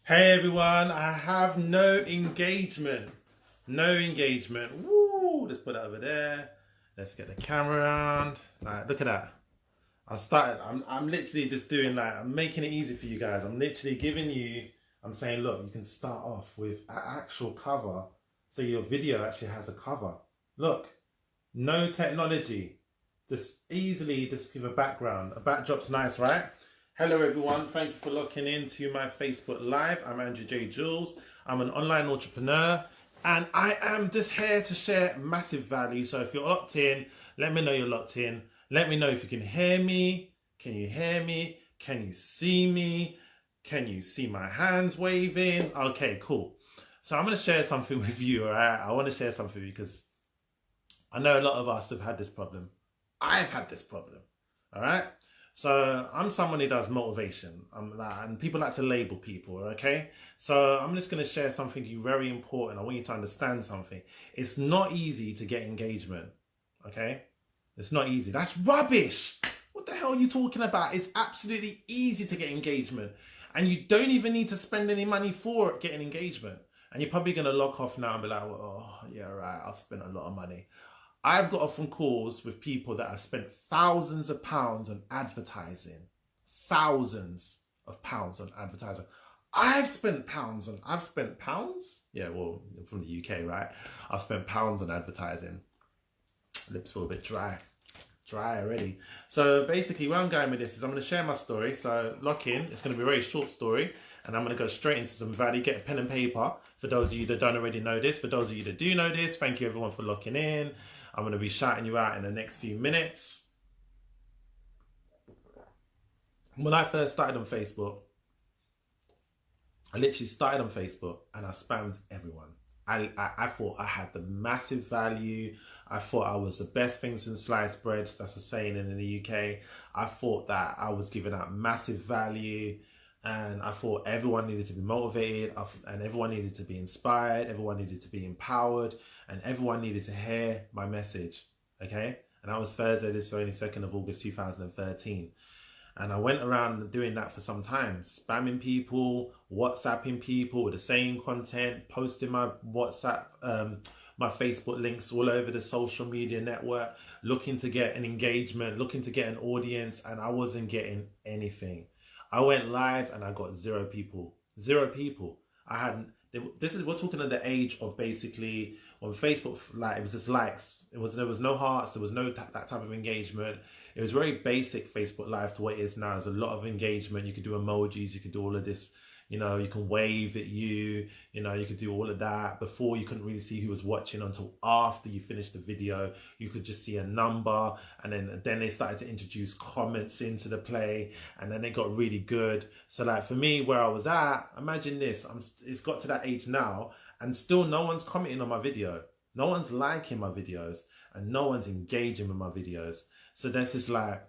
Hey everyone, I have no engagement. No engagement. Woo! Let's put it over there. Let's get the camera around. Like, look at that. I'm literally just doing like, I'm making it easy for you guys. I'm literally giving you, I'm saying, look, you can start off with an actual cover. So your video actually has a cover. Look, no technology. Just easily just give a background. A backdrop's nice, right? Hello everyone, thank you for locking in to my Facebook Live. I'm Andrew J. Jules. I'm an online entrepreneur and I am just here to share massive value. So if you're locked in, let me know you're locked in. Let me know if you can hear me. Can you hear me? Can you see me? Can you see my hands waving? Okay, cool. So I'm going to share something with you, all right? I want to share something with you because I know a lot of us have had this problem. I've had this problem, all right? So I'm someone who does motivation. And people like to label people, okay? So I'm just going to share something very important. I want you to understand something. It's not easy to get engagement, okay? It's not easy. That's rubbish. What the hell are you talking about? It's absolutely easy to get engagement. And you don't even need to spend any money for getting engagement. And you're probably going to lock off now and be like, well, oh, yeah, right, I've spent a lot of money. I've got off on calls with people that have spent thousands of pounds on advertising. Thousands of pounds on advertising. I've spent pounds. Yeah, well, I'm from the UK, right? I've spent pounds on advertising. Lips feel a bit dry already. So basically where I'm going with this is I'm going to share my story. So lock in. It's going to be a very short story. And I'm going to go straight into some value. Get a pen and paper. For those of you that don't already know this. For those of you that do know this, thank you everyone for locking in. I'm going to be shouting you out in the next few minutes. When I first started on Facebook, I literally started on Facebook and I spammed everyone. I thought I had the massive value. I thought I was the best thing since sliced bread. That's a saying in the UK. I thought that I was giving out massive value. And I thought everyone needed to be motivated and everyone needed to be inspired. Everyone needed to be empowered and everyone needed to hear my message. Okay. And that was Thursday, the 22nd of August, 2013. And I went around doing that for some time, spamming people, WhatsApping people with the same content, posting my WhatsApp, my Facebook links all over the social media network, looking to get an engagement, looking to get an audience, and I wasn't getting anything. I went live and I got zero people. Zero people. We're talking at the age of basically on Facebook, like it was just likes. There was no hearts, there was no that type of engagement. It was very basic Facebook Live to what it is now. There's a lot of engagement. You could do emojis, you could do all of this, you can wave at you could do all of that. Before you couldn't really see who was watching until after you finished the video. You could just see a number and then they started to introduce comments into the play and then it got really good. So like for me, where I was at, imagine this, it's got to that age now and still no one's commenting on my video. No one's liking my videos and no one's engaging with my videos. So this is like,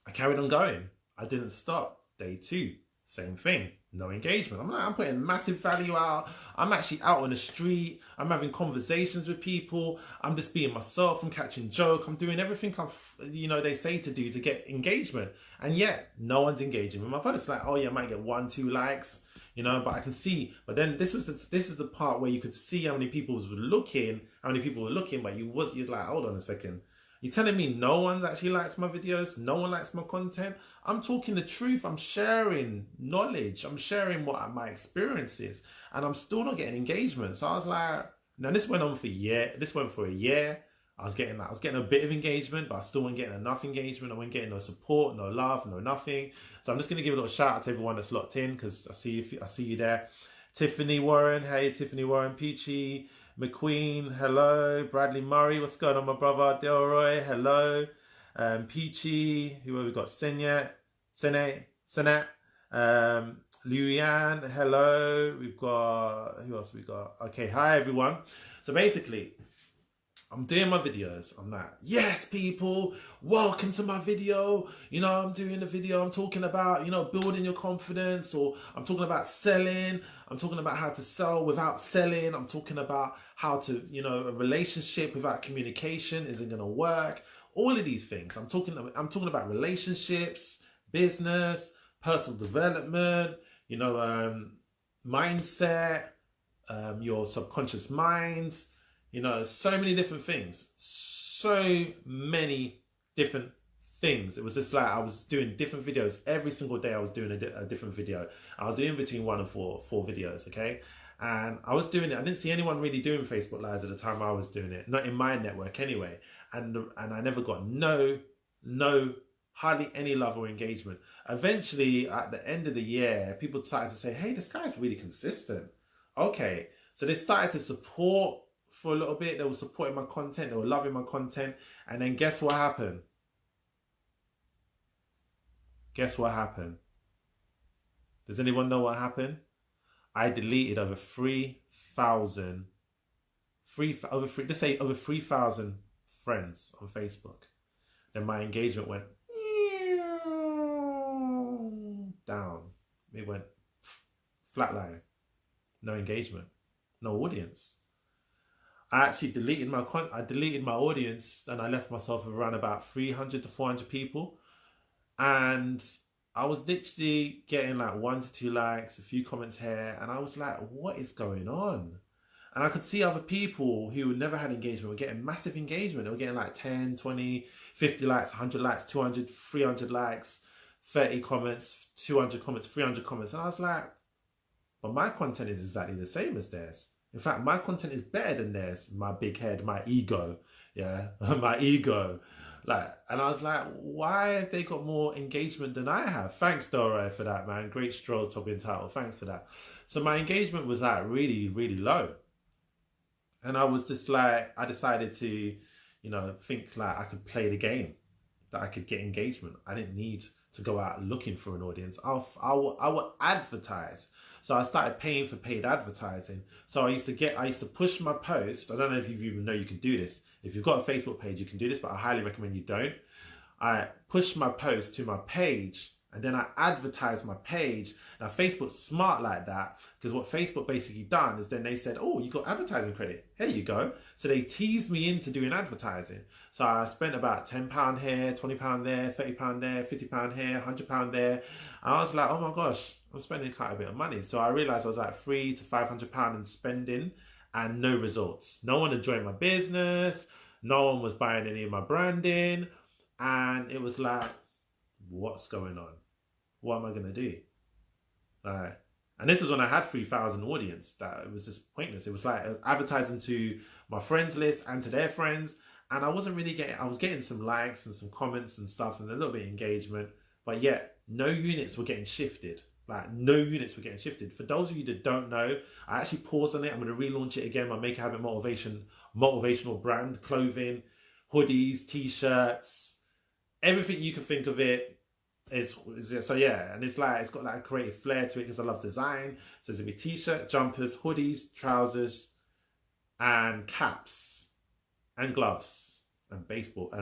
I carried on going. I didn't stop. Day 2, same thing. No engagement. I'm putting massive value out. I'm actually out on the street. I'm having conversations with people. I'm just being myself. I'm catching joke. I'm doing everything they say to do to get engagement. And yet, no one's engaging with my posts. Like, oh yeah, I might get 1, 2 likes, but I can see. But then this is the part where you could see how many people were looking, but you're like, hold on a second. You're telling me no one's actually likes my videos? No one likes my content? I'm talking the truth. I'm sharing knowledge. I'm sharing what my experience is. And I'm still not getting engagement. So I was like, now this went on for a year. This went for a year. I was getting a bit of engagement, but I still wasn't getting enough engagement. I wasn't getting no support, no love, no nothing. So I'm just going to give a little shout out to everyone that's locked in because I see you there. Tiffany Warren. Hey, Tiffany Warren. Peachy McQueen, hello. Bradley Murray, what's going on, my brother? Delroy, hello. Peachy, who have we got? Senet, Luyan, hello. We've got, who else we got? Okay, hi everyone. So basically, I'm doing my videos. I'm like, yes, people, welcome to my video. I'm doing a video. I'm talking about, building your confidence, or I'm talking about selling. I'm talking about how to sell without selling. I'm talking about how to, a relationship without communication isn't going to work. All of these things. I'm talking about relationships, business, personal development, mindset, your subconscious mind, so many different things. So many different things. It was just like I was doing different videos every single day. I was doing a different video. I was doing between 1 and 4 videos, okay? And I was doing it. I didn't see anyone really doing Facebook Lives at the time I was doing it. Not in my network anyway. And I never got hardly any love or engagement. Eventually, at the end of the year, people started to say, hey, this guy's really consistent. Okay, so they started to support for a little bit. They were supporting my content. They were loving my content. And then guess what happened? Guess what happened? Does anyone know what happened? I deleted over 3,000 friends on Facebook. Then my engagement went down. It went flatline. No engagement. No audience. I actually deleted my audience, and I left myself with around about 300 to 400 people. And I was literally getting like 1 to 2 likes, a few comments here, and I was like, what is going on? And I could see other people who never had engagement were getting massive engagement. They were getting like 10, 20, 50 likes, 100 likes, 200, 300 likes, 30 comments, 200 comments, 300 comments. And I was like, but my content is exactly the same as theirs. In fact, my content is better than theirs. My big head, my ego, my ego. And I was like, why have they got more engagement than I have? Thanks, Dora, for that, man. Great stroll, topping title. Thanks for that. So my engagement was like really, really low. And I was just like, I decided to, think like I could play the game, that I could get engagement. I didn't need to go out looking for an audience. I will advertise. So I started paying for paid advertising. So I used to push my post. I don't know if you even know you can do this. If you've got a Facebook page, you can do this, but I highly recommend you don't. I push my post to my page, and then I advertise my page. Now, Facebook's smart like that, because what Facebook basically done is then they said, oh, you got advertising credit. Here you go. So they teased me into doing advertising. So I spent about £10 here, £20 there, £30 there, £50 here, £100 there. And I was like, oh my gosh, I'm spending quite a bit of money. So I realized I was like £300 to £500 in spending and no results. No one had joined my business. No one was buying any of my branding. And it was like, what's going on? What am I going to do? And this was when I had 3,000 audience. That it was just pointless. It was like advertising to my friends list and to their friends. And I wasn't really I was getting some likes and some comments and stuff and a little bit of engagement. But yet, no units were getting shifted. No units were getting shifted. For those of you that don't know, I actually paused on it. I'm going to relaunch it again. My Make a Habit motivational brand, clothing, hoodies, t-shirts, everything you can think of it. So yeah, and it's got like a creative flair to it because I love design. So there's going to be t-shirt, jumpers, hoodies, trousers, and caps, and gloves, and baseball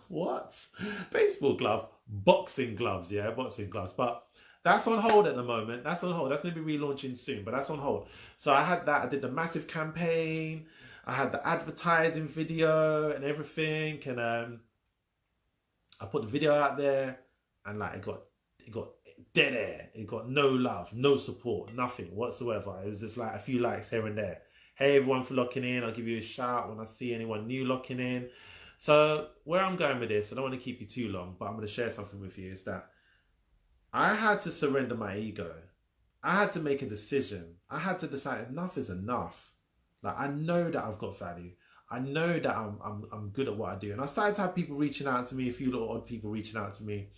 what? Baseball glove, boxing gloves, boxing gloves. But that's on hold at the moment. That's on hold. That's going to be relaunching soon, but that's on hold. So I had that. I did the massive campaign. I had the advertising video and everything, and I put the video out there, and like it got dead air. It got no love, no support, nothing whatsoever. It was just like a few likes here and there. Hey everyone for locking in. I'll give you a shout when I see anyone new locking in. So where I'm going with this, I don't want to keep you too long, but I'm going to share something with you, is that I had to surrender my ego. I had to make a decision. I had to decide enough is enough. Like, I know that I've got value. I know that I'm good at what I do. And I started to have people reaching out to me, a few little odd people reaching out to me.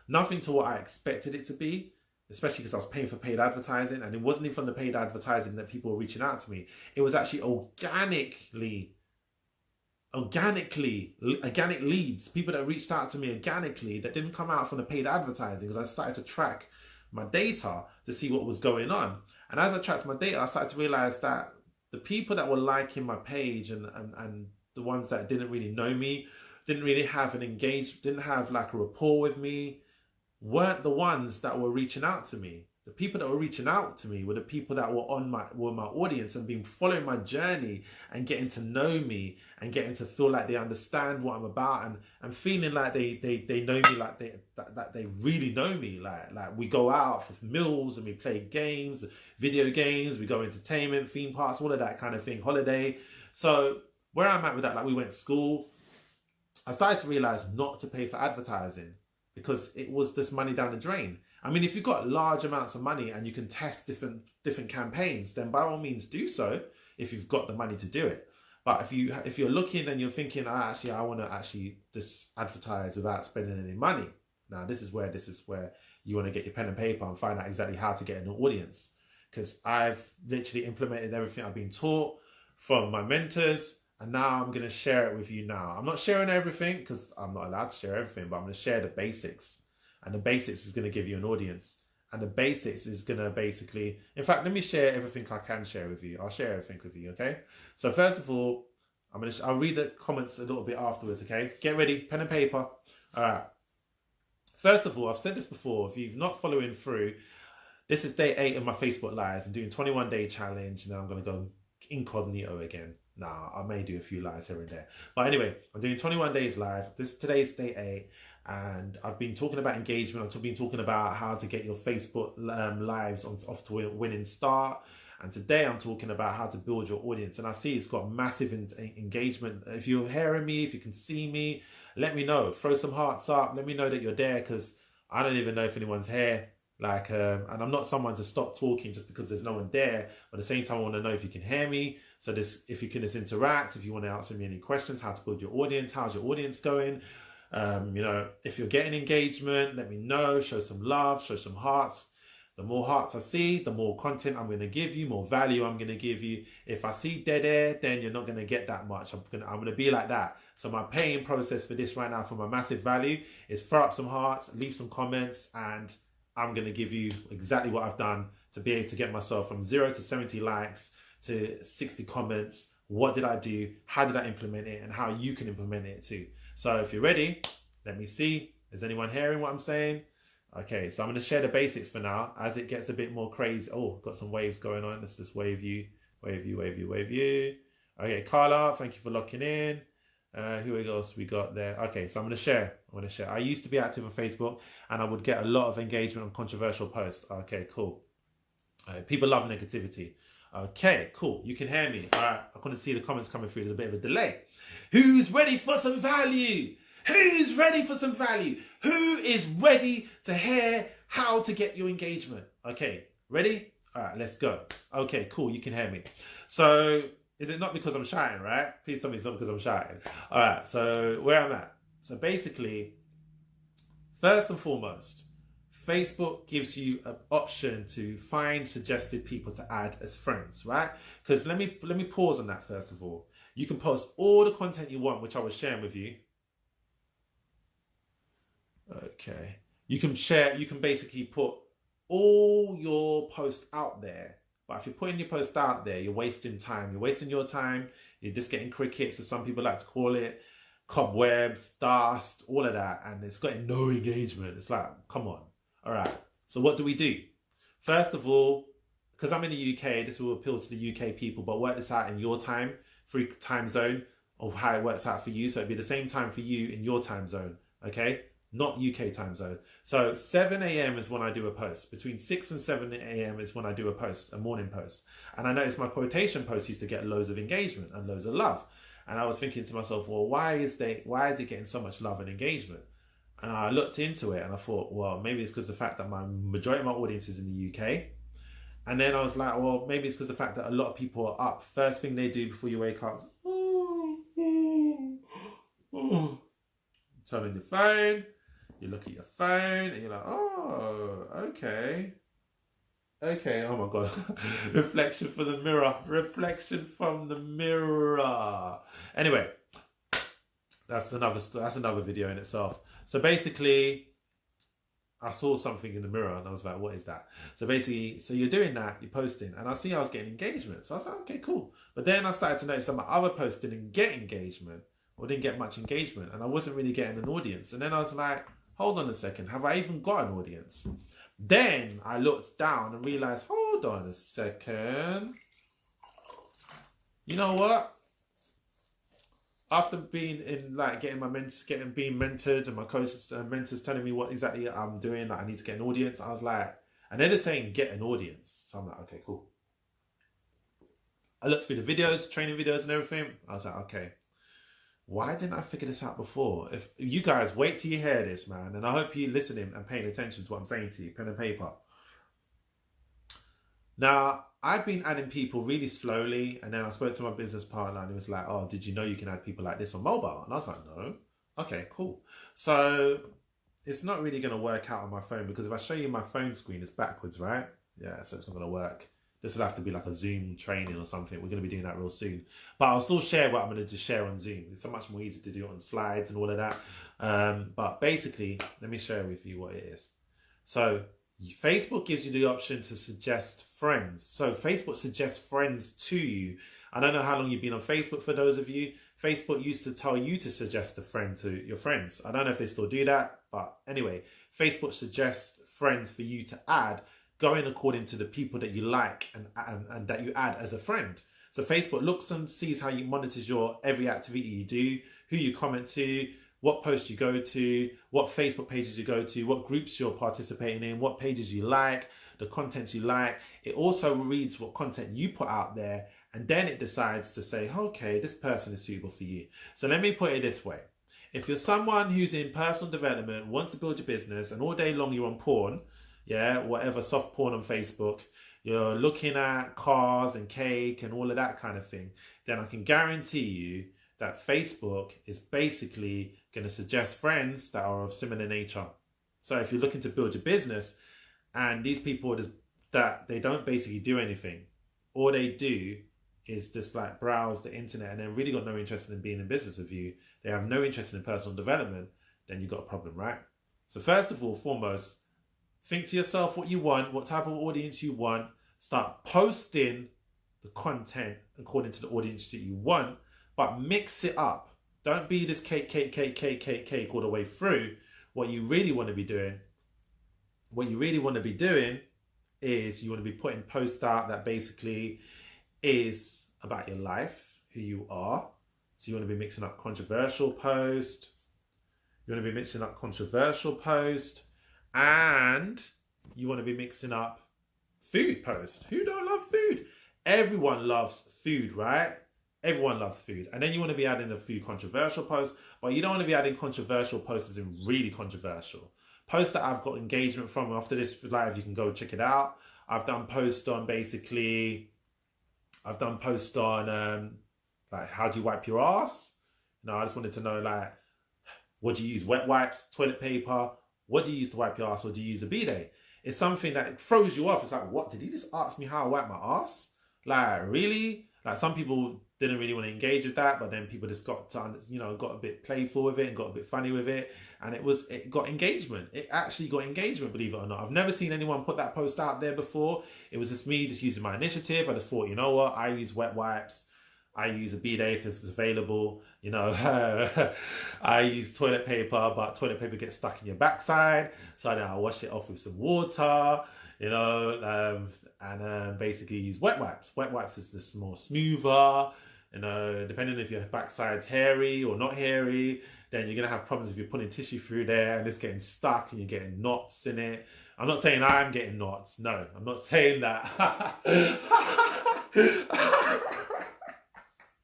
Nothing to what I expected it to be, especially because I was paying for paid advertising. And it wasn't even from the paid advertising that people were reaching out to me. It was actually organic leads, people that reached out to me organically that didn't come out from the paid advertising, because I started to track my data to see what was going on. And as I tracked my data, I started to realize that the people that were liking my page and the ones that didn't really know me, didn't really have didn't have like a rapport with me, weren't the ones that were reaching out to me. The people that were reaching out to me were the people that were my audience and been following my journey and getting to know me and getting to feel like they understand what I'm about and feeling like they know me, like that they really know me. Like we go out for meals and we play games, video games, we go entertainment, theme parks, all of that kind of thing, holiday. So where I'm at with that, like we went to school, I started to realize not to pay for advertising because it was just money down the drain. I mean, if you've got large amounts of money and you can test different campaigns, then by all means do so if you've got the money to do it. But if you're looking and you're thinking, I want to actually just advertise without spending any money. Now, this is where you want to get your pen and paper and find out exactly how to get an audience. Because I've literally implemented everything I've been taught from my mentors. And now I'm going to share it with you now. I'm not sharing everything because I'm not allowed to share everything, but I'm going to share the basics. And the basics is going to give you an audience. And the basics is going to basically... In fact, let me share everything I can share with you. I'll share everything with you, okay? So first of all, I'll read the comments a little bit afterwards, okay? Get ready, pen and paper. All right. First of all, I've said this before. If you've not following through, this is day 8 of my Facebook Lives. I'm doing 21-day challenge. Now I'm going to go incognito again. Nah, I may do a few lives here and there. But anyway, I'm doing 21 days live. Today's day 8. And I've been talking about engagement. I've been talking about how to get your Facebook lives off to a winning start. And today I'm talking about how to build your audience. And I see it's got massive engagement. If you're hearing me, if you can see me, let me know. Throw some hearts up. Let me know that you're there because I don't even know if anyone's here. And I'm not someone to stop talking just because there's no one there. But at the same time, I want to know if you can hear me. So if you can just interact, if you want to answer me any questions, how to build your audience, how's your audience going? If you're getting engagement, let me know, show some love, show some hearts. The more hearts I see, the more content I'm going to give you, more value I'm going to give you. If I see dead air, then you're not going to get that much. I'm going to be like that. So my paying process for this right now, for my massive value, is throw up some hearts, leave some comments, and I'm going to give you exactly what I've done to be able to get myself from 0 to 70 likes to 60 comments. What did I do? How did I implement it? And how you can implement it too. So if you're ready, let me see. Is anyone hearing what I'm saying? Okay, so I'm going to share the basics for now as it gets a bit more crazy. Oh, got some waves going on. Let's just wave you. Okay, Carla, thank you for locking in. Who else we got there? Okay, so I'm going to share. I used to be active on Facebook and I would get a lot of engagement on controversial posts. Okay, cool. People love negativity. Okay, cool. You can hear me. All right, I couldn't see the comments coming through. There's a bit of a delay. Who's ready for some value? Who's ready for some value? Who is ready to hear how to get your engagement? Okay, ready? All right, let's go. Okay, cool. You can hear me. So is it not because I'm shouting, right? Please tell me it's not because I'm shouting. All right, so where I'm at. So basically, first and foremost, Facebook gives you an option to find suggested people to add as friends, right? Because let me pause on that first of all. You can post all the content you want, which I was sharing with you. Okay. You can basically put all your posts out there. But if you're putting your post out there, you're wasting time. You're wasting your time. You're just getting crickets, as some people like to call it, cobwebs, dust, all of that. And it's getting no engagement. It's like, come on. All right. So what do we do? First of all, because I'm in the UK, this will appeal to the UK people, but work this out in your time, free time zone of how it works out for you. So it'd be the same time for you in your time zone. Okay. Not UK time zone. So 7 a.m. is when I do a post. Between 6 and 7 a.m. is when I do a post, a morning post. And I noticed my quotation posts used to get loads of engagement and loads of love. And I was thinking to myself, well, why is it getting so much love and engagement? And I looked into it and I thought, well, maybe it's because of the fact that my majority of my audience is in the UK. And then I was like, well, maybe it's because of the fact that a lot of people are up. First thing they do before you wake up is, turn on your phone. You look at your phone and you're like, oh, okay. Okay, oh my God. Reflection from the mirror. Reflection from the mirror. Anyway, that's another video in itself. So basically, I saw something in the mirror and I was like, what is that? So basically, so you're doing that, you're posting, and I see I was getting engagement. So I was like, okay, cool. But then I started to notice that my other posts didn't get engagement or didn't get much engagement, and I wasn't really getting an audience. And then I was like, hold on a second, have I even got an audience? Then I looked down and realized, hold on a second. You know what? After being in like getting my mentors, being mentored, and my coaches and mentors telling me what exactly I'm doing, like I need to get an audience, I was like, and then they're saying get an audience. So I'm like, okay, cool. I looked through the videos, training videos and everything. I was like, okay, why didn't I figure this out before? If you guys wait till you hear this, man, and I hope you're listening and paying attention to what I'm saying to you, pen and paper. Now, I've been adding people really slowly, and then I spoke to my business partner and he was like, oh, did you know you can add people like this on mobile? And I was like, no. Okay, cool. So it's not really going to work out on my phone, because if I show you my phone screen, it's backwards, right? Yeah, so it's not going to work. This will have to be like a Zoom training or something. We're going to be doing that real soon. But I'll still share what I'm going to just share on Zoom. It's so much more easy to do it on slides and all of that. But basically, let me share with you what it is. So Facebook gives you the option to suggest friends. So Facebook suggests friends to you. I don't know how long you've been on Facebook, for those of you. Facebook used to tell you to suggest a friend to your friends. I don't know if they still do that, but anyway, Facebook suggests friends for you to add, going according to the people that you like and that you add as a friend. So Facebook looks and sees how you monitors your every activity you do, who you comment to, what posts you go to, what Facebook pages you go to, what groups you're participating in, what pages you like, the contents you like. It also reads what content you put out there, and then it decides to say, okay, this person is suitable for you. So let me put it this way. If you're someone who's in personal development, wants to build your business, and all day long you're on porn, yeah, whatever, soft porn on Facebook, you're looking at cars and cake and all of that kind of thing, then I can guarantee you that Facebook is basically going to suggest friends that are of similar nature. So if you're looking to build your business, and these people that they don't basically do anything, all they do is just like browse the internet, and they're really got no interest in being in business with you, they have no interest in personal development, then you've got a problem, right? So first of all, foremost, think to yourself what you want, what type of audience you want, start posting the content according to the audience that you want, but mix it up. Don't be this cake all the way through. What you really want to be doing is you want to be putting posts out that basically is about your life, who you are. So you want to be mixing up controversial post. And you want to be mixing up food post. Who don't love food? Everyone loves food, right? Everyone loves food. And then you want to be adding a few controversial posts, but you don't want to be adding controversial posts as in really controversial. Posts that I've got engagement from. After this live, you can go check it out. I've done posts on like, how do you wipe your ass? I just wanted to know, like, what do you use? Wet wipes, toilet paper? What do you use to wipe your ass, or do you use a bidet? It's something that throws you off. It's like, what? Did he just ask me how I wipe my ass? Like, really? Like, some people didn't really want to engage with that, but then people just got a bit playful with it and got a bit funny with it, and it got engagement. It actually got engagement, believe it or not. I've never seen anyone put that post out there before. It was just me just using my initiative. I just thought, you know what? I use wet wipes. I use a bidet if it's available. I use toilet paper, but toilet paper gets stuck in your backside. So then I wash it off with some water, and basically use wet wipes. Wet wipes is just more smoother. Depending if your backside's hairy or not hairy, then you're going to have problems if you're putting tissue through there and it's getting stuck and you're getting knots in it. I'm not saying I'm getting knots. No, I'm not saying that.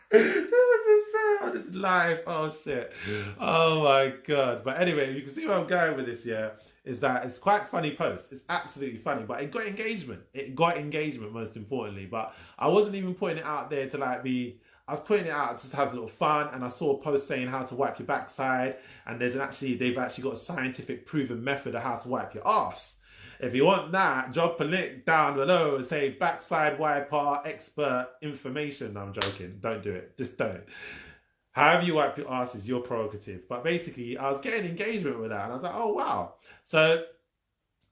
This is live. Oh shit. Oh my god. But anyway, you can see where I'm going with this, yeah, is that it's quite a funny post. It's absolutely funny, but it got engagement. Most importantly. But I wasn't even putting it out there to I was putting it out just to have a little fun, and I saw a post saying how to wipe your backside, and they've actually got a scientific proven method of how to wipe your ass. If you want that, drop a link down below and say backside wiper expert information. No, I'm joking. Don't do it. Just don't. However you wipe your ass is your prerogative. But basically, I was getting engagement with that, and I was like, oh, wow. So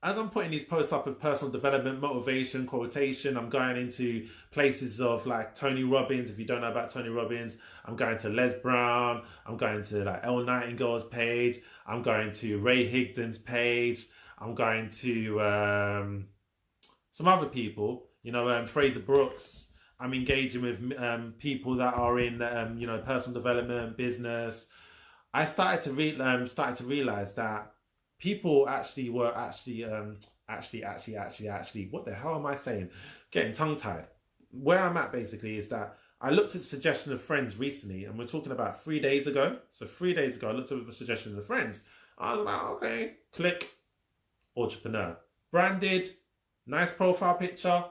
as I'm putting these posts up with personal development, motivation, quotation, I'm going into places of like Tony Robbins. If you don't know about Tony Robbins, I'm going to Les Brown. I'm going to like Elle Nightingale's page. I'm going to Ray Higdon's page. I'm going to some other people, Fraser Brooks. I'm engaging with people that are in, personal development, business. I started to realize that people actually were actually, what the hell am I saying? Getting tongue tied. Where I'm at basically is that I looked at the suggestion of friends recently, and we're talking about 3 days ago. So 3 days ago, I looked at the suggestion of friends. I was like, okay, click, entrepreneur, branded, nice profile picture.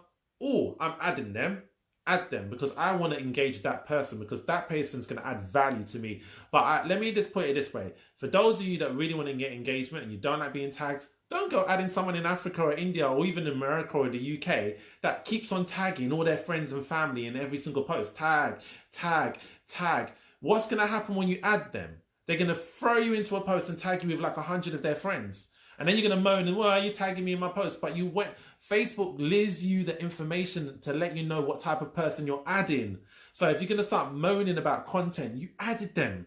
Oh, I'm adding them. Add them because I want to engage that person, because that person's going to add value to me. But let me just put it this way. For those of you that really want to get engagement and you don't like being tagged, don't go adding someone in Africa or India or even America or the UK that keeps on tagging all their friends and family in every single post. Tag, tag, tag. What's going to happen when you add them? They're going to throw you into a post and tag you with like 100 of their friends. And then you're going to moan, and, well, are you tagging me in my post? But you went, Facebook leaves you the information to let you know what type of person you're adding. So if you're going to start moaning about content, you added them,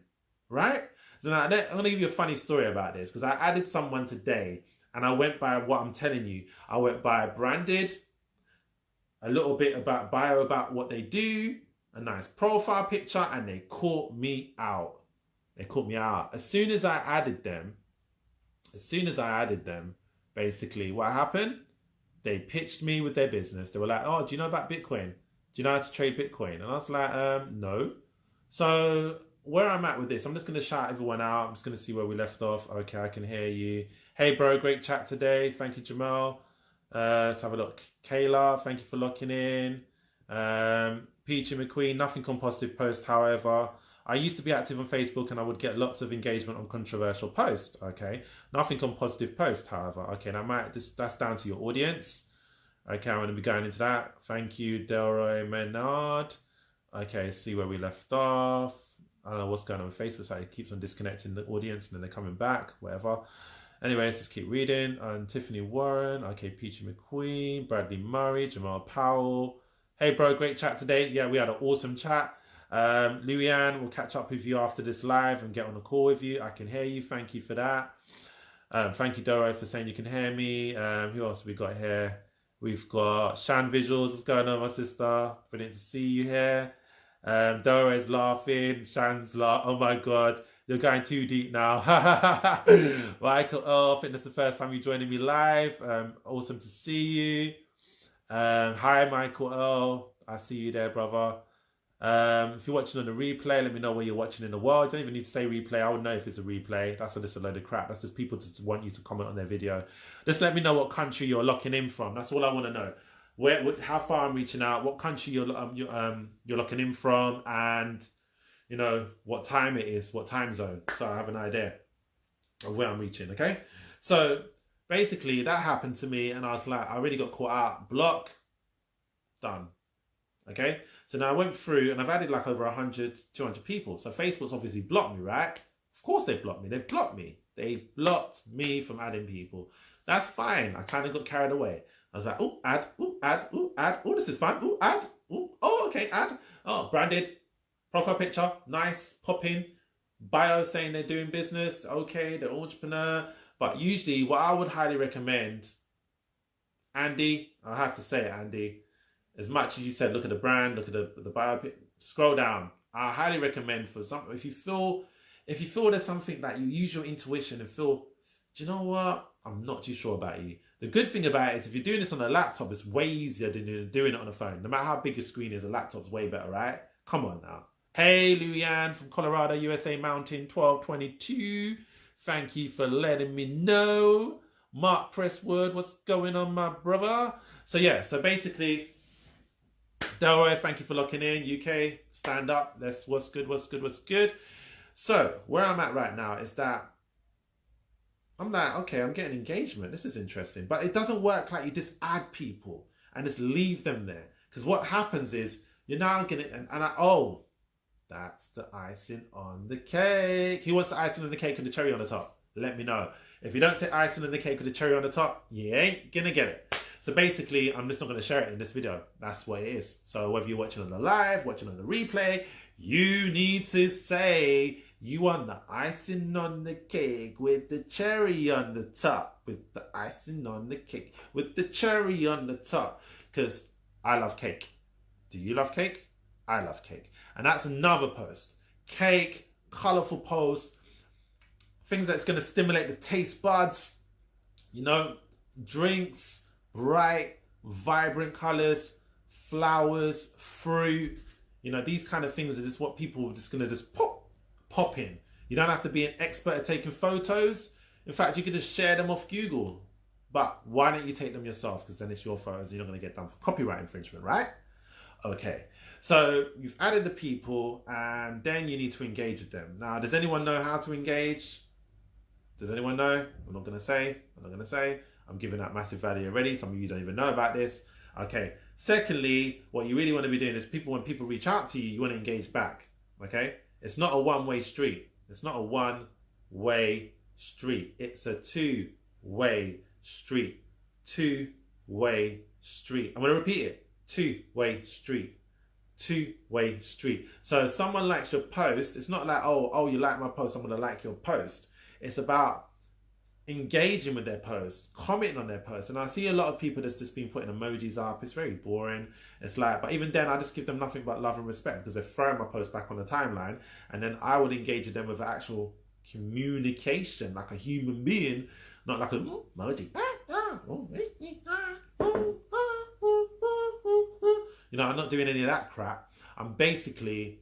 right? So now I'm going to give you a funny story about this, because I added someone today and I went by what I'm telling you. I went by branded, a little bit about bio about what they do, a nice profile picture, and they caught me out. They caught me out. As soon as I added them, basically what happened? They pitched me with their business. They were like, oh, do you know about Bitcoin? Do you know how to trade Bitcoin? And I was like, no. So where I'm at with this, I'm just going to shout everyone out. I'm just going to see where we left off. Okay, I can hear you. Hey, bro, great chat today. Thank you, Jamal. Let's have a look. Kayla, thank you for locking in. Peachy McQueen, nothing on positive post, however. I used to be active on Facebook and I would get lots of engagement on controversial posts. Okay, nothing on positive post, however. Okay, that's down to your audience. Okay, I'm going to be going into that. Thank you, Delroy Menard. Okay, see where we left off. I don't know what's going on with Facebook, so it keeps on disconnecting the audience and then they're coming back, whatever. Anyways, let's keep reading. Tiffany Warren. Okay, Peachy McQueen, Bradley Murray, Jamal Powell. Hey, bro, great chat today. Yeah, we had an awesome chat. Louianne, we'll catch up with you after this live and get on a call with you. I can hear you. Thank you for that. Thank you, Doro, for saying you can hear me. Who else have we got here? We've got Shan Visuals. What's going on, my sister? Brilliant to see you here. Doro is laughing. Shan's laughing. Oh my God, you're going too deep now. Michael, I think that's the first time you're joining me live. Awesome to see you. Hi, Michael. I see you there, brother. If you're watching on the replay, let me know where you're watching in the world. You don't even need to say replay. I would know if it's a replay. That's just a load of crap. That's just people just want you to comment on their video. Just let me know what country you're locking in from. That's all I want to know. How far I'm reaching out, what country you're locking in from, and what time it is, what time zone, so I have an idea of where I'm reaching. Okay, so basically that happened to me, and I was like, I really got caught out. Block, done. Okay, so now I went through and I've added like over 100, 200 people. So Facebook's obviously blocked me, right? Of course they blocked me. They've blocked me. They blocked me from adding people. That's fine. I kind of got carried away. I was like, oh, add, oh, add, oh, add. Oh, this is fun. Oh, add. Oh, okay, add. Oh, branded. Profile picture. Nice. Pop in. Bio saying they're doing business. Okay, they're entrepreneur. But usually what I would highly recommend, Andy, I have to say it, Andy, as much as you said, look at the brand, look at the bio, scroll down. I highly recommend for something, if you feel there's something that you use your intuition and feel, do you know what? I'm not too sure about you. The good thing about it is if you're doing this on a laptop, it's way easier than doing it on a phone. No matter how big your screen is, a laptop's way better, right? Come on now. Hey, Louianne from Colorado, USA Mountain 1222. Thank you for letting me know. Mark Presswood, what's going on, my brother? So yeah, so basically, Delroy, thank you for locking in. UK, stand up. What's good. So where I'm at right now is that I'm like, okay, I'm getting engagement. This is interesting. But it doesn't work like you just add people and just leave them there. Because what happens is you're now getting, oh, that's the icing on the cake. Who wants the icing on the cake and the cherry on the top? Let me know. If you don't say icing on the cake with the cherry on the top, you ain't gonna get it. So basically, I'm just not going to share it in this video. That's what it is. So whether you're watching on the live, watching on the replay, you need to say You want the icing on the cake with the cherry on the top. With the icing on the cake with the cherry on the top. Because I love cake. Do you love cake? I love cake. And that's another post. Cake, colourful post, things that's going to stimulate the taste buds, you know, drinks, bright, vibrant colours, flowers, fruit, you know, these kind of things are just what people are just going to just pop in. You don't have to be an expert at taking photos. In fact, you could just share them off Google. But why don't you take them yourself? Because then it's your photos and you're not going to get done for copyright infringement, right? Okay, so you've added the people and then you need to engage with them. Now, does anyone know how to engage? Does anyone know? I'm not going to say. I'm giving out massive value already. Some of you don't even know about this. Okay, secondly, what you really want to be doing is when people reach out to you, you want to engage back. Okay, it's not a one-way street. It's not a one-way street. It's a two-way street. Two-way street. I'm going to repeat it. Two-way street. Two-way street. So if someone likes your post, it's not like, oh, you like my post, I'm going to like your post. It's about engaging with their post, commenting on their post. And I see a lot of people that's just been putting emojis up. It's very boring. It's like, but even then I just give them nothing but love and respect because they're throwing my post back on the timeline. And then I would engage with them with actual communication, like a human being, not like a emoji. You know, I'm not doing any of that crap. I'm basically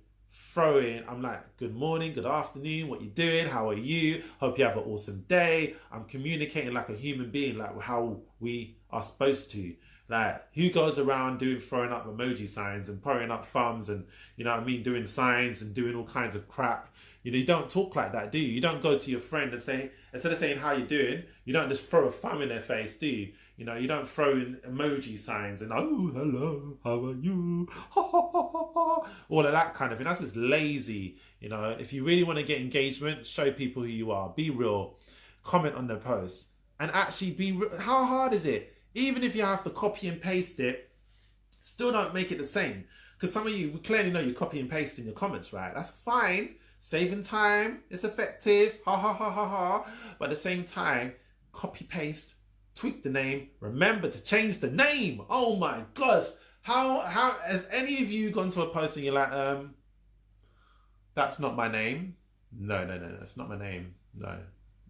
I'm like, good morning, good afternoon, what you doing, how are you, hope you have an awesome day. I'm communicating like a human being, like how we are supposed to. Like, who goes around throwing up emoji signs and throwing up thumbs and, you know what I mean, doing signs and doing all kinds of crap. You know, you don't talk like that, do you? You don't go to your friend and say, instead of saying how you doing, you don't just throw a thumb in their face, do you? You know, you don't throw in emoji signs and, oh, hello, how are you? Ha, ha, ha, ha, ha. All of that kind of thing. That's just lazy. You know, if you really want to get engagement, show people who you are. Be real. Comment on their posts. And actually be real. How hard is it? Even if you have to copy and paste it, still don't make it the same. Because some of you, we clearly know you're copy and pasting your comments, right? That's fine. Saving time. It's effective. Ha, ha, ha, ha, ha. But at the same time, copy, paste, tweak the name. Remember to change the name. Oh my gosh. How has any of you gone to a post and you're like, that's not my name? No, that's not my name. No.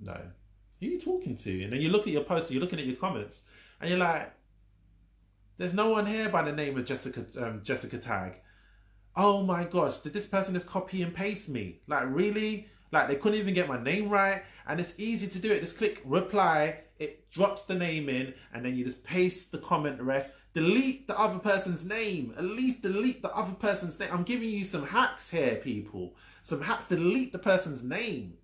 Who are you talking to? And then you look at your post, you're looking at your comments, and you're like, there's no one here by the name of Jessica Tag. Oh my gosh, did this person just copy and paste me? Like, really? Like, they couldn't even get my name right? And it's easy to do it. Just click reply, it drops the name in, and then you just paste the comment rest. Delete the other person's name. At least delete the other person's name. I'm giving you some hacks here, people. Some hacks. Delete the person's name.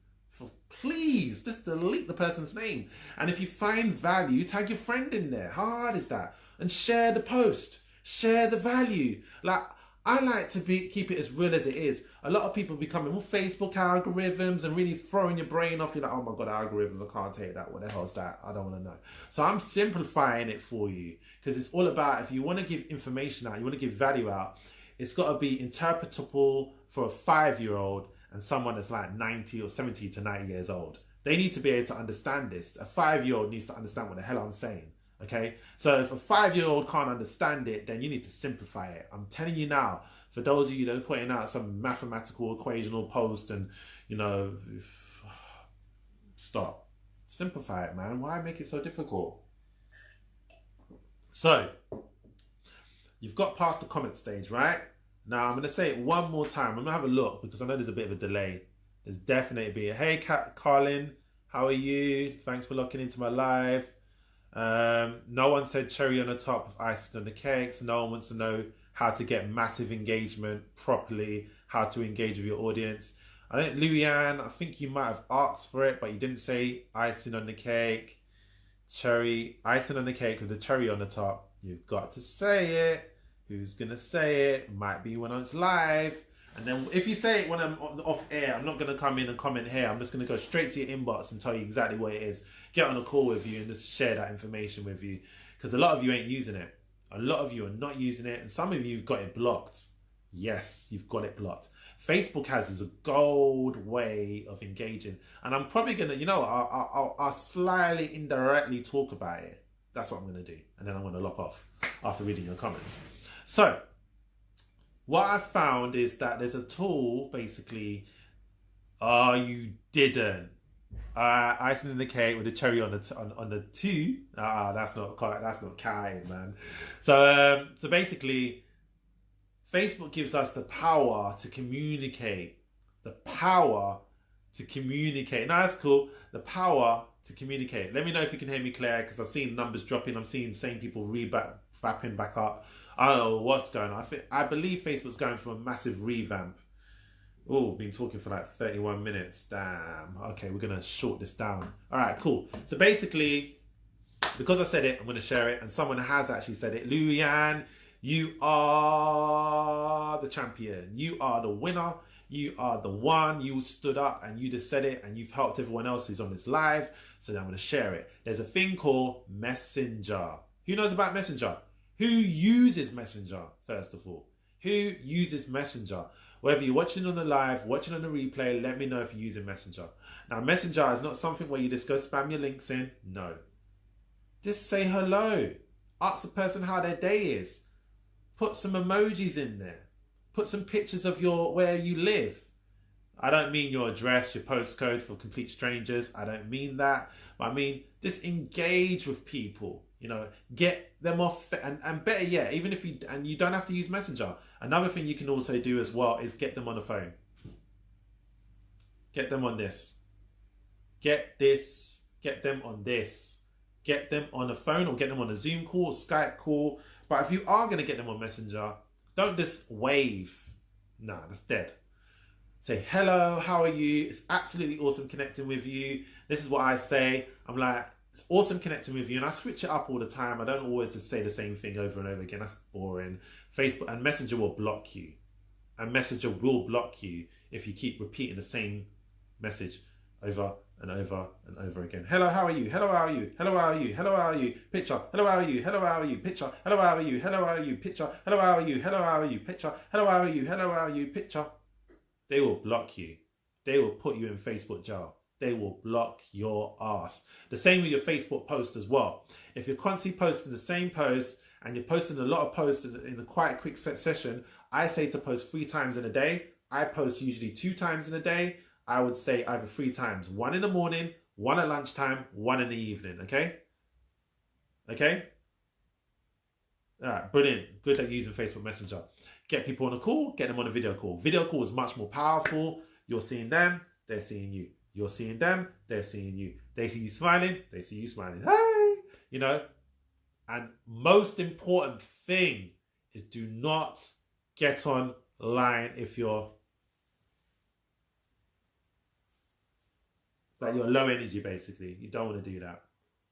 Please, just delete the person's name. And if you find value, tag your friend in there. How hard is that? And share the post. Share the value. Like, I like to keep it as real as it is. A lot of people becoming more Facebook algorithms and really throwing your brain off. You're like, oh my God, algorithms, I can't take that. What the hell's that? I don't want to know. So I'm simplifying it for you because it's all about, if you want to give information out, you want to give value out, it's got to be interpretable for a 5-year-old and someone that's like 90 or 70 to 90 years old. They need to be able to understand this. A 5-year-old needs to understand what the hell I'm saying. Okay, so if a 5-year-old can't understand it, then you need to simplify it. I'm telling you now, for those of you that are putting out some mathematical equational post and, you know, stop. Simplify it, man. Why make it so difficult? So, you've got past the comment stage, right? Now, I'm going to say it one more time. I'm going to have a look because I know there's a bit of a delay. There's definitely a hey, Carlin, how are you? Thanks for locking into my live. No one said cherry on the top of icing on the cakes. No one wants to know how to get massive engagement properly, how to engage with your audience. I think Louianne, I think you might have asked for it, but you didn't say icing on the cake. Icing on the cake with the cherry on the top. You've got to say it. Who's gonna say it? Might be when it's live. And then if you say it when I'm off air, I'm not going to come in and comment here. I'm just going to go straight to your inbox and tell you exactly what it is. Get on a call with you and just share that information with you. Because a lot of you ain't using it. A lot of you are not using it. And some of you have got it blocked. Yes, you've got it blocked. Facebook has is a gold way of engaging. And I'm probably going to, I'll slightly indirectly talk about it. That's what I'm going to do. And then I'm going to log off after reading your comments. So, what I found is that there's a tool, basically. Oh, you didn't. Icing in the cake with the cherry on the two. That's not kind, man. So basically, Facebook gives us the power to communicate. The power to communicate. Now that's cool. The power to communicate. Let me know if you can hear me clear, because I've seen numbers dropping. I'm seeing same people vapping back up. I don't know what's going on. I believe Facebook's going for a massive revamp. Oh, been talking for like 31 minutes. Damn. Okay, we're going to short this down. All right, cool. So basically, because I said it, I'm going to share it. And someone has actually said it. Luyan, you are the champion. You are the winner. You are the one. You stood up and you just said it. And you've helped everyone else who's on this live. So I'm going to share it. There's a thing called Messenger. Who knows about Messenger? Who uses Messenger, first of all? Who uses Messenger? Whether you're watching on the live, watching on the replay, let me know if you're using Messenger. Now, Messenger is not something where you just go spam your links in. No. Just say hello. Ask the person how their day is. Put some emojis in there. Put some pictures of where you live. I don't mean your address, your postcode for complete strangers. I don't mean that. But I mean, just engage with people. Get them off, and better yet, even if you don't have to use Messenger. Another thing you can also do as well is get them on the phone. Get them on this. Get them on this. Get them on a phone, or get them on a Zoom call, Skype call. But if you are going to get them on Messenger, don't just wave. Nah, that's dead. Say, hello, how are you? It's absolutely awesome connecting with you. This is what I say. I'm like, it's awesome connecting with you, and I switch it up all the time. I don't always just say the same thing over and over again. That's boring. Facebook and Messenger will block you. And Messenger will block you if you keep repeating the same message over and over and over again. Hello, how are you? Hello, how are you? Hello, how are you? Hello, how are you? Picture. Hello, how are you? Hello, how are you? Picture. Hello, how are you? Hello, how are you? Picture. Hello, how are you? Hello, how are you? Picture. Hello, how are you? Hello, how are you? Picture. They will block you. They will put you in Facebook jail. They will block your ass. The same with your Facebook post as well. If you're constantly posting the same post and you're posting a lot of posts in a quite quick session, I say to post 3 times in a day. I post usually 2 times in a day. I would say either 3 times. 1 in the morning, 1 at lunchtime, 1 in the evening. Okay? Okay? All right, brilliant. Good at using Facebook Messenger. Get people on a call, get them on a video call. Video call is much more powerful. You're seeing them, they're seeing you. You're seeing them, they're seeing you. They see you smiling, they see you smiling. Hey! And most important thing is, do not get online if you're low energy, basically. You don't want to do that.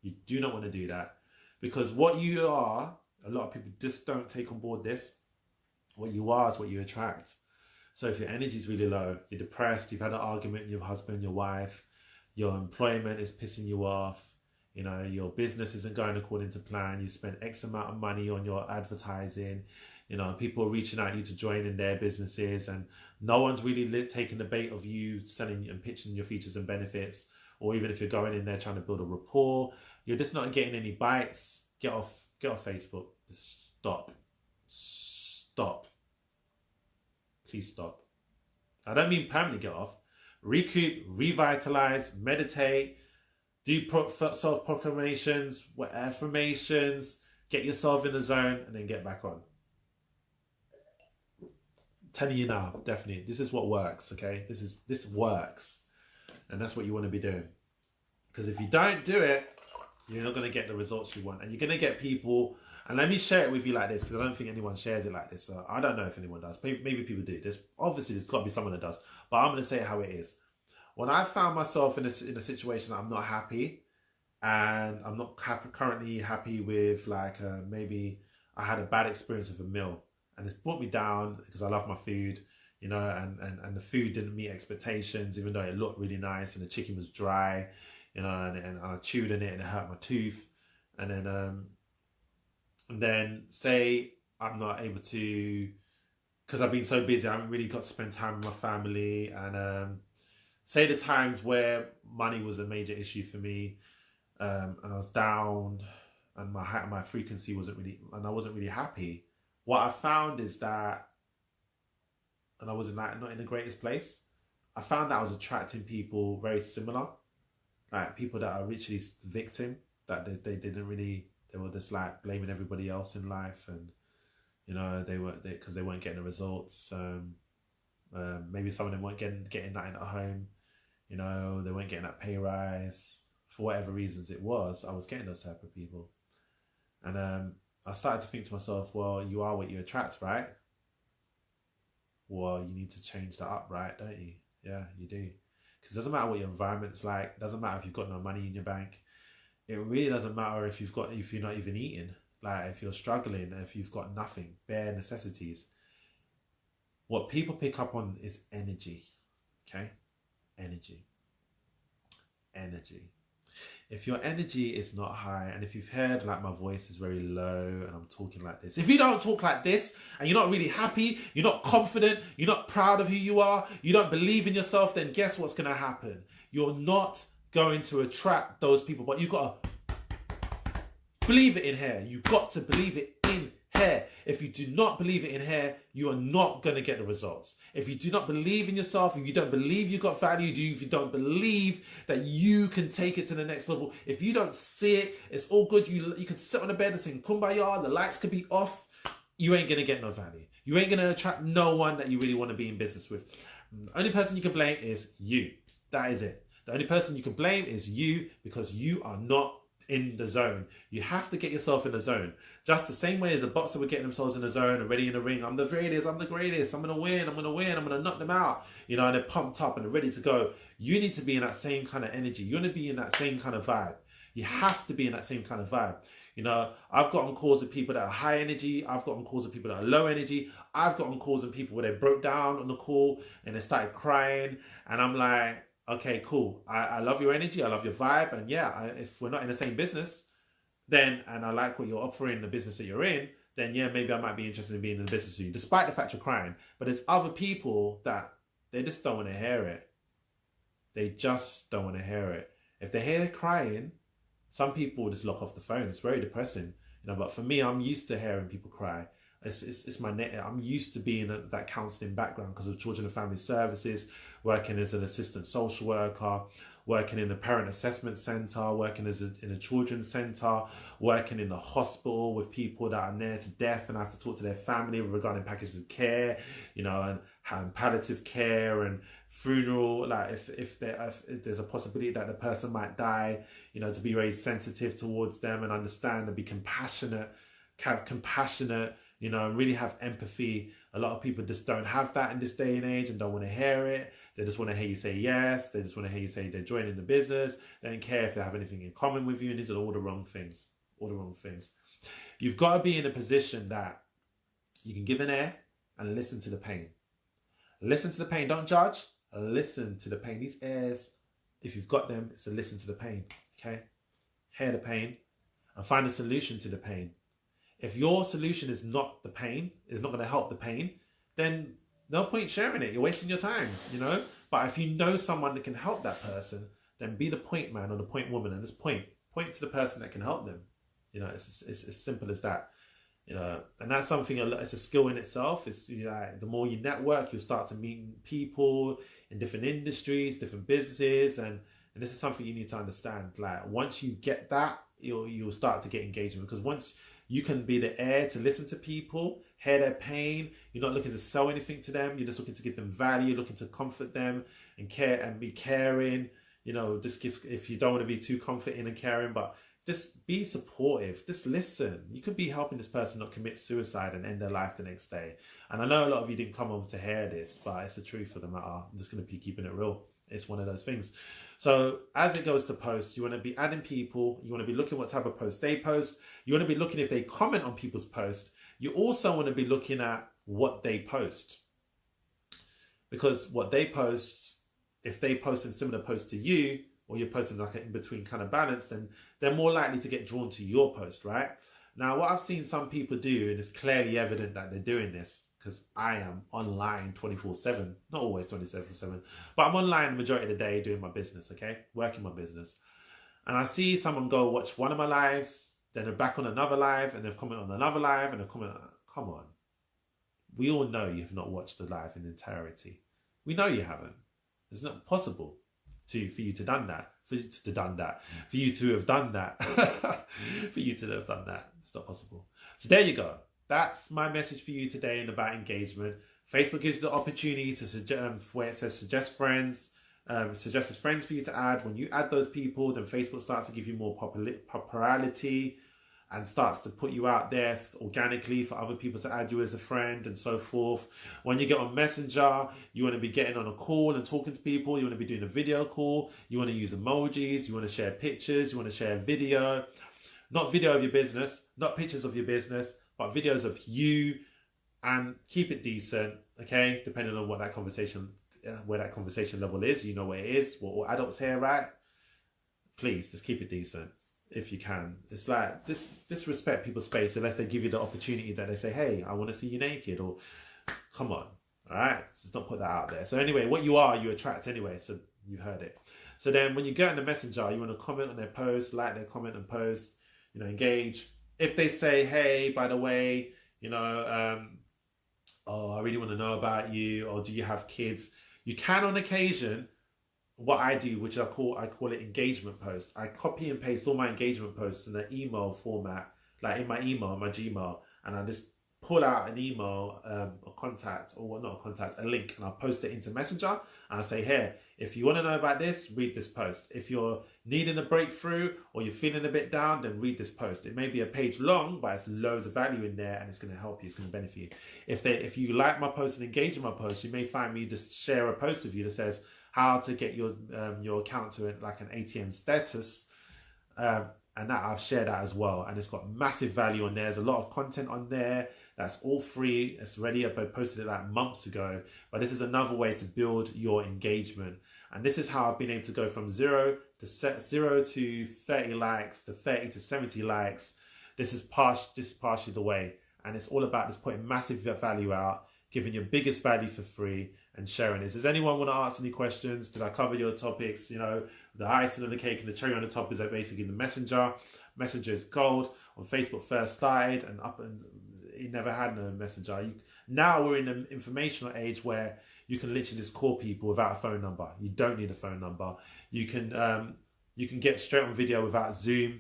You do not want to do that. Because what you are, a lot of people just don't take on board this. What you are is what you attract. So if your energy is really low, you're depressed, you've had an argument with your husband, your wife, your employment is pissing you off, your business isn't going according to plan, you spend X amount of money on your advertising, people are reaching out to you to join in their businesses, and no one's really taking the bait of you selling and pitching your features and benefits, or even if you're going in there trying to build a rapport, you're just not getting any bites. Get off Facebook. Just stop. Please stop. I don't mean permanently get off. Recoup, revitalize, meditate, do self-proclamations, affirmations, get yourself in the zone, and then get back on. I'm telling you now, definitely, this is what works, okay? This works. And that's what you want to be doing. Because if you don't do it, you're not going to get the results you want. And you're going to get people... And let me share it with you like this, because I don't think anyone shares it like this. So I don't know if anyone does. Maybe people do. There's got to be someone that does. But I'm going to say it how it is. When I found myself in a situation that I'm not happy, and I'm not currently happy with, maybe I had a bad experience with a meal, and it's brought me down because I love my food, and the food didn't meet expectations, even though it looked really nice, and the chicken was dry, and I chewed in it and it hurt my tooth. And then say I'm not able to because I've been so busy, I haven't really got to spend time with my family. And say the times where money was a major issue for me, and I was down, and my frequency wasn't really, and I wasn't really happy. What I found is that, and I was not in the greatest place. I found that I was attracting people very similar, like people that are literally the victim, that they didn't really, they were just like blaming everybody else in life, and because they weren't getting the results. Maybe some of them weren't getting that in at home. They weren't getting that pay rise for whatever reasons it was. I was getting those type of people, and I started to think to myself, well, you are what you attract, right? Well, you need to change that up, right? Don't you? Yeah, you do. Because it doesn't matter what your environment's like. It doesn't matter if you've got no money in your bank. It really doesn't matter if you're not even eating. Like if you're struggling, if you've got nothing, bare necessities. What people pick up on is energy. Okay? Energy. If your energy is not high, and if you've heard like my voice is very low and I'm talking like this, if you don't talk like this and you're not really happy, you're not confident, you're not proud of who you are, you don't believe in yourself, then guess what's going to happen? You're not going to attract those people. But you've got to believe it in here. You've got to believe it in here. If you do not believe it in here, you are not going to get the results. If you do not believe in yourself, if you don't believe you've got value, if you don't believe that you can take it to the next level, if you don't see it, it's all good. You can sit on the bed and sing Kumbaya, the lights could be off. You ain't going to get no value. You ain't going to attract no one that you really want to be in business with. The only person you can blame is you. That is it. The only person you can blame is you, because you are not in the zone. You have to get yourself in the zone. Just the same way as a boxer would get themselves in the zone and ready in the ring. I'm the greatest, I'm going to win, I'm going to knock them out. And they're pumped up and they're ready to go. You need to be in that same kind of energy. You want to be in that same kind of vibe. You have to be in that same kind of vibe. I've got on calls with people that are high energy. I've got on calls with people that are low energy. I've got on calls with people where they broke down on the call and they started crying. And I'm like, okay, cool. I love your energy. I love your vibe. And yeah, if we're not in the same business, then, and I like what you're offering, the business that you're in, then yeah, maybe I might be interested in being in the business with you, despite the fact you're crying. But there's other people that they just don't want to hear it. They just don't want to hear it. If they hear crying, some people will just lock off the phone. It's very depressing. But for me, I'm used to hearing people cry. It's my net. I'm used to being that counselling background because of children and family services, working as an assistant social worker, working in a parent assessment centre, working in a children's centre, working in the hospital with people that are near to death and have to talk to their family regarding packages of care, and palliative care and funeral. Like if there's a possibility that the person might die, to be very sensitive towards them and understand and be compassionate, and really have empathy. A lot of people just don't have that in this day and age and don't want to hear it. They just want to hear you say yes. They just want to hear you say they're joining the business. They don't care if they have anything in common with you. And these are all the wrong things. You've got to be in a position that you can give an ear and listen to the pain. Listen to the pain. Don't judge. Listen to the pain. These ears, if you've got them, it's to listen to the pain. Okay? Hear the pain and find a solution to the pain. If your solution is not the pain, is not going to help the pain, then no point sharing it. You're wasting your time, But if you know someone that can help that person, then be the point man or the point woman and just point to the person that can help them. It's as simple as that. And that's something, it's a skill in itself. It's the more you network, you'll start to meet people in different industries, different businesses, and this is something you need to understand. Like once you get that, you'll start to get engagement, because once you can be the air to listen to people, hear their pain. You're not looking to sell anything to them. You're just looking to give them value, looking to comfort them and care and be caring. Just if you don't want to be too comforting and caring, but just be supportive. Just listen. You could be helping this person not commit suicide and end their life the next day. And I know a lot of you didn't come over to hear this, but it's the truth of the matter. I'm just going to be keeping it real. It's one of those things. So as it goes to post, you want to be adding people. You want to be looking what type of post they post. You want to be looking if they comment on people's posts. You also want to be looking at what they post. Because what they post, if they post in similar posts to you, or you're posting like an in-between kind of balance, then they're more likely to get drawn to your post, right? Now, what I've seen some people do, and it's clearly evident that they're doing this, because I am online 24/7, not always 24/7, but I'm online the majority of the day doing my business, okay? Working my business. And I see someone go watch one of my lives, then they're back on another live, and they've commented on another live, and they've commented, come on. We all know you have not watched the live in entirety. We know you haven't. It's not possible for you to done that. For you to have done that. For you to have done that. It's not possible. So there you go. That's my message for you today and about engagement. Facebook gives you the opportunity to suggest, where it says suggest friends, suggests friends for you to add. When you add those people, then Facebook starts to give you more popularity and starts to put you out there organically for other people to add you as a friend and so forth. When you get on Messenger, you want to be getting on a call and talking to people. You want to be doing a video call. You want to use emojis. You want to share pictures. You want to share video. Not video of your business, not pictures of your business, but videos of you, and keep it decent, okay? Depending on what that conversation, where that conversation level is. You know where it is. We're all adults here, right? Please, just keep it decent. If you can. It's like disrespect people's space unless they give you the opportunity that they say, hey, I want to see you naked, or come on. All right, just don't put that out there. So anyway, what you are, you attract anyway. So you heard it. So then when you get on the Messenger, you want to comment on their post, like their comment and post, you know, engage. If they say, hey, by the way, you know, oh, I really want to know about you, or do you have kids? You can on occasion. What I do, which I call it engagement post. I copy and paste all my engagement posts in the email format, like in my email, my Gmail, and I just pull out an email, a contact, or not a contact, a link, and I'll post it into Messenger. And I say, here, if you want to know about this, read this post. If you're needing a breakthrough or you're feeling a bit down, then read this post. It may be a page long, but it's loads of value in there, and it's going to help you. It's going to benefit you. If you like my post and engage in my post, you may find me just share a post with you that says how to get your account to like an ATM status, and that I've shared that as well, and it's got massive value on there. There's a lot of content on there that's all free. It's ready. I posted it like months ago, but this is another way to build your engagement. And this is how I've been able to go from 0 to 30 likes to 30 to 70 likes. This is partially the way, and it's all about just putting massive value out, giving your biggest value for free, and sharing this. Does anyone want to ask any questions? Did I cover your topics? You know, the icing on the cake and the cherry on the top is that basically the Messenger. Messenger is gold. On Facebook first started, and it never had no Messenger. Now we're in an informational age where you can literally just call people without a phone number. You don't need a phone number. You can get straight on video without Zoom,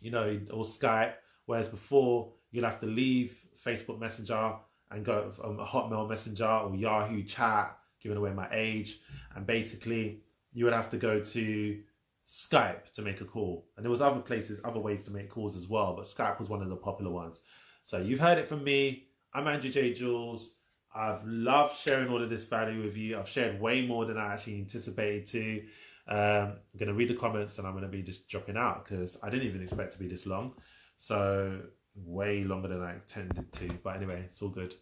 you know, or Skype. Whereas before you'd have to leave Facebook Messenger and go from a Hotmail Messenger or Yahoo Chat, giving away my age, and basically you would have to go to Skype to make a call. And there was other ways to make calls as well, but Skype was one of the popular ones. So you've heard it from me. I'm Andrew J. Jules. I've loved sharing all of this value with you. I've shared way more than I actually anticipated to. I'm going to read the comments, and I'm going to be just dropping out because I didn't even expect to be this long. So way longer than I intended to. But anyway, it's all good.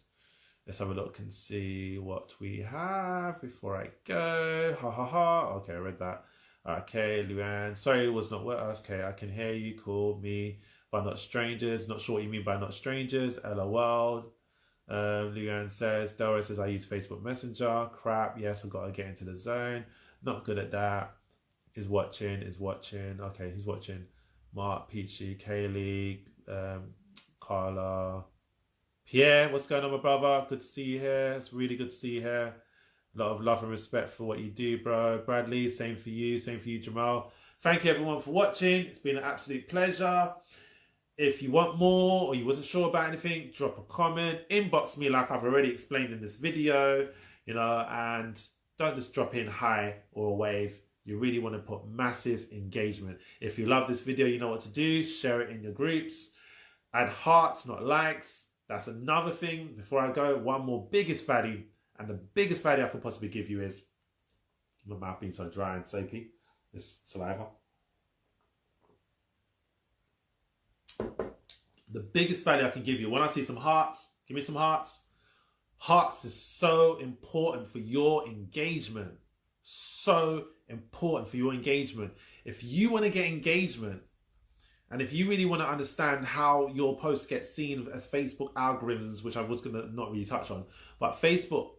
Let's have a look and see what we have before I go. Ha ha ha. Okay, I read that. Okay, Luann. Sorry, it was not with us. Okay, I can hear you. Call me, but not strangers. Not sure what you mean by not strangers. LOL. Luann says, Delra says, I use Facebook Messenger. Crap. Yes, I've got to get into the zone. Not good at that. Is watching. Okay, he's watching. Mark, Peachy, Kaylee, Carla, Pierre, what's going on, my brother? Good to see you here. It's really good to see you here. A lot of love and respect for what you do, bro. Bradley, same for you. Same for you, Jamal. Thank you, everyone, for watching. It's been an absolute pleasure. If you want more or you wasn't sure about anything, drop a comment. Inbox me like I've already explained in this video, you know, and don't just drop in hi or a wave. You really want to put massive engagement. If you love this video, you know what to do. Share it in your groups. Add hearts, not likes. That's another thing. Before I go, one more biggest value, and the biggest value I can possibly give you is my mouth being so dry and soapy. This saliva. The biggest value I can give you, when I see some hearts, give me some hearts. Hearts is so important for your engagement. So important for your engagement. If you want to get engagement And if you really want to understand how your posts get seen as Facebook algorithms, which I was going to not really touch on, but Facebook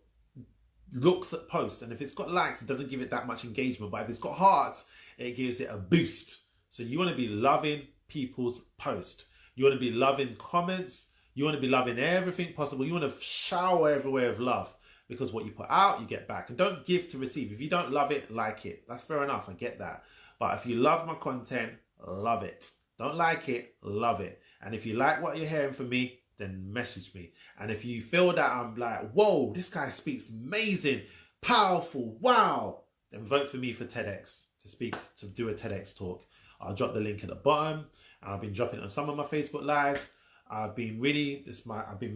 looks at posts, and if it's got likes, it doesn't give it that much engagement. But if it's got hearts, it gives it a boost. So you want to be loving people's posts. You want to be loving comments. You want to be loving everything possible. You want to shower everywhere with love, because what you put out, you get back. And don't give to receive. If you don't love it, like it. That's fair enough. I get that. But if you love my content, love it. Don't like it, love it. And if you like what you're hearing from me, then message me. And if you feel that I'm like, whoa, this guy speaks amazing, powerful, wow, then vote for me for TEDx to do a TEDx talk. I'll drop the link at the bottom. I've been dropping it on some of my Facebook lives. I've been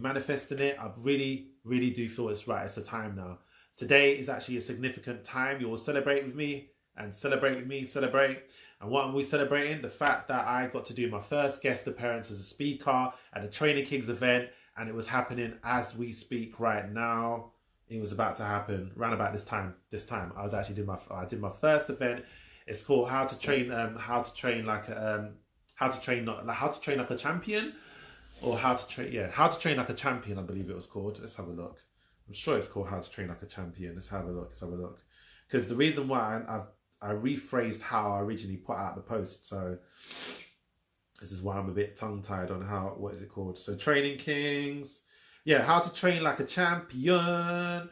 manifesting it. I really do feel it's right. It's the time now. Today is actually a significant time. You will celebrate with me and celebrate with me, celebrate. And what are we celebrating? The fact that I got to do my first guest appearance as a speaker at the Training Kings event, and it was happening as we speak right now. It was about to happen around about this time. I was actually I did my first event. It's called How to Train Like a Champion, or How to Train Like a Champion, I believe it was called. Let's have a look. I'm sure it's called How to Train Like a Champion. Let's have a look. Because the reason why I rephrased how I originally put out the post. So this is why I'm a bit tongue-tied on what is it called? So Training Kings. Yeah, How to Train Like a Champion.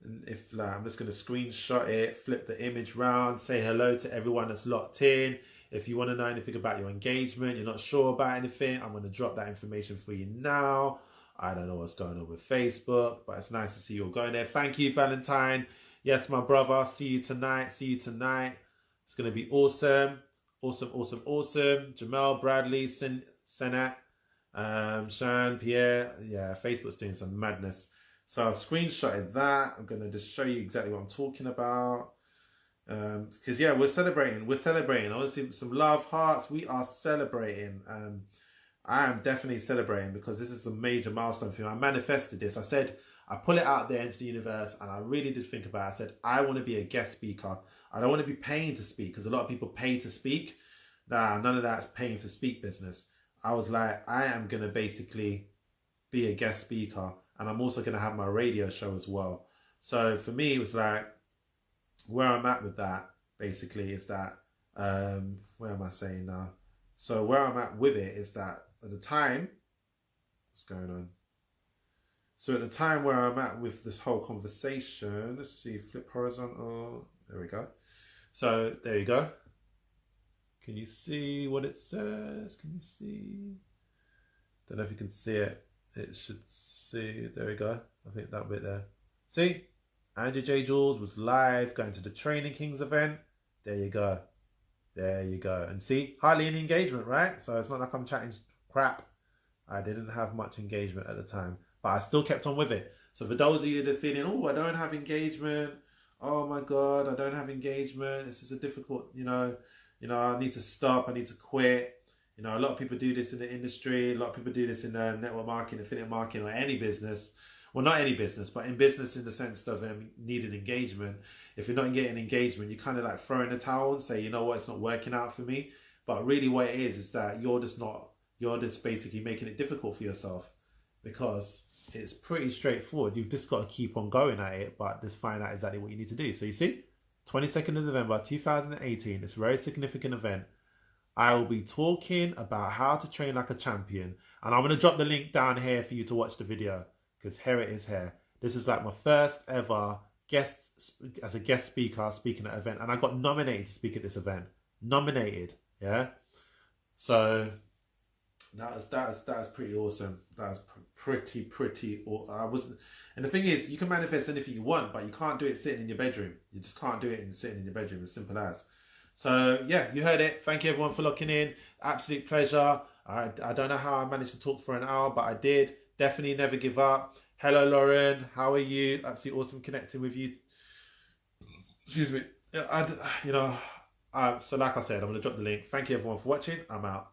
And if I'm just going to screenshot it, flip the image round, say hello to everyone that's locked in. If you want to know anything about your engagement, you're not sure about anything, I'm going to drop that information for you now. I don't know what's going on with Facebook, but it's nice to see you all going there. Thank you, Valentine. Yes, my brother. See you tonight. It's going to be awesome. Awesome. Jamel, Bradley, Senat, Shan, Pierre. Yeah, Facebook's doing some madness. So I've screenshotted that. I'm going to just show you exactly what I'm talking about. Because, yeah, we're celebrating. I want to see some love, hearts. We are celebrating. I am definitely celebrating, because this is a major milestone for me. I manifested this. I said, I put it out there into the universe, and I really did think about it. I said, I want to be a guest speaker. I don't want to be paying to speak, because a lot of people pay to speak. Nah, none of that's paying for speak business. I was like, I am going to basically be a guest speaker, and I'm also going to have my radio show as well. So for me, it was like, where I'm at with that, basically, is that, where am I saying now? So where I'm at with it is that at the time, what's going on? So at the time where I'm at with this whole conversation, let's see, flip horizontal, there we go. So there you go. Can you see what it says? Can you see? Don't know if you can see it. It should see, there we go. I think that bit there. See? Andrew J. Jules was live going to the Training Kings event. There you go. And see, hardly any engagement, right? So it's not like I'm chatting crap. I didn't have much engagement at the time, but I still kept on with it. So for those of you that are feeling, oh, I don't have engagement. Oh my God, I don't have engagement. This is a difficult, I need to stop. I need to quit. A lot of people do this in the industry. A lot of people do this in network marketing, affiliate marketing, or any business. Well, not any business, but in business in the sense of needing engagement. If you're not getting engagement, you kind of like throw in the towel and say, you know what, it's not working out for me. But really what it is that you're just basically making it difficult for yourself, because it's pretty straightforward. You've just got to keep on going at it, but just find out exactly what you need to do. So you see, 22nd of November, 2018, it's a very significant event. I will be talking about how to train like a champion. And I'm going to drop the link down here for you to watch the video, because here it is here. This is like my first ever guest speaker speaking at an event. And I got nominated to speak at this event. Nominated, yeah? So that was pretty awesome. That was pretty awesome. And the thing is, you can manifest anything you want, but you can't do it sitting in your bedroom. You just can't do it sitting in your bedroom, as simple as. So yeah, you heard it. Thank you everyone for locking in. Absolute pleasure. I don't know how I managed to talk for an hour, but I did. Definitely never give up. Hello Lauren, how are you? Absolutely awesome connecting with you. Excuse me. So like I said, I'm going to drop the link. Thank you everyone for watching. I'm out.